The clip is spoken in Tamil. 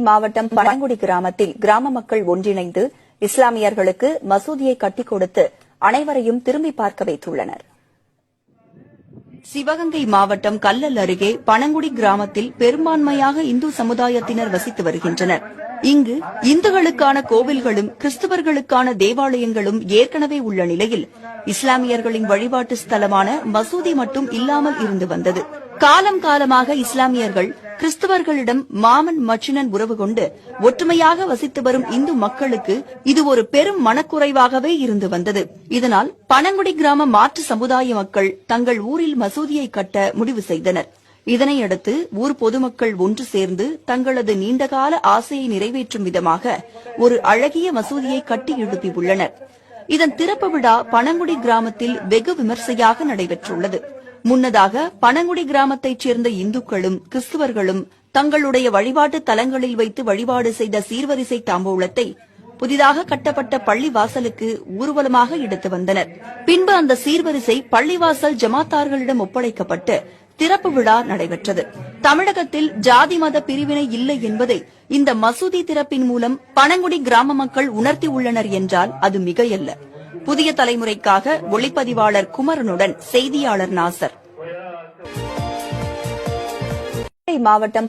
மாவட்டம் பனங்குடி கிராமத்தில் கிராம மக்கள் ஒன்றிணைந்து இஸ்லாமியர்களுக்கு மசூதியை கட்டிக் கொடுத்து அனைவரையும் திரும்பி பார்க்க வைத்துள்ளனர். சிவகங்கை மாவட்டம் கல்லல் அருகே பனங்குடி கிராமத்தில் பெரும்பான்மையாக இந்து சமுதாயத்தினர் வசித்து வருகின்றனர். இங்கு இந்துக்களுக்கான கோவில்களும் கிறிஸ்தவர்களுக்கான தேவாலயங்களும் ஏற்கனவே உள்ள நிலையில் இஸ்லாமியர்களின் வழிபாட்டு ஸ்தலமான மசூதி மட்டும் இல்லாமல் இருந்து வந்தது. காலம் காலமாக இஸ்லாமியர்கள் கிறிஸ்தவர்களிடம் மாமன் மச்சினன் உறவு கொண்டு ஒற்றுமையாக வசித்து வரும் இந்து மக்களுக்கு இது ஒரு பெரும் மனக்குறைவாகவே இருந்து வந்தது. இதனால் பனங்குடி கிராம மாற்று சமுதாய மக்கள் தங்கள் ஊரில் மசூதியை கட்ட முடிவு செய்தனர். இதனையடுத்து ஊர் பொதுமக்கள் ஒன்று சேர்ந்து தங்களது நீண்டகால ஆசையை நிறைவேற்றும் விதமாக ஒரு அழகிய மசூதியை கட்டி எழுப்பியுள்ளனர். இதன் திறப்பு விழா பனங்குடி கிராமத்தில் வெகு விமர்சையாக நடைபெற்றுள்ளது. முன்னதாக பனங்குடி கிராமத்தைச் சேர்ந்த இந்துக்களும் கிறிஸ்தவர்களும் தங்களுடைய வழிபாட்டு தலங்களில் வைத்து வழிபாடு செய்த சீர்வரிசை தாம்பூலத்தை புதிதாக கட்டப்பட்ட பள்ளி வாசலுக்கு ஊர்வலமாக எடுத்து வந்தனர். பின்பு அந்த சீர்வரிசை பள்ளிவாசல் ஜமாத்தார்களிடம் ஒப்படைக்கப்பட்டு திறப்பு விழா நடைபெற்றது. தமிழகத்தில் ஜாதி மத பிரிவினை இல்லை என்பதை இந்த மசூதி திறப்பின் மூலம் பனங்குடி கிராம மக்கள் உணர்த்தியுள்ளனர் என்றால் அது மிகையல்ல. புதிய தலைமுறைக்காக ஒளிப்பதிவாளர் குமரனுடன் செய்தியாளர் நாசர். மாவட்டம்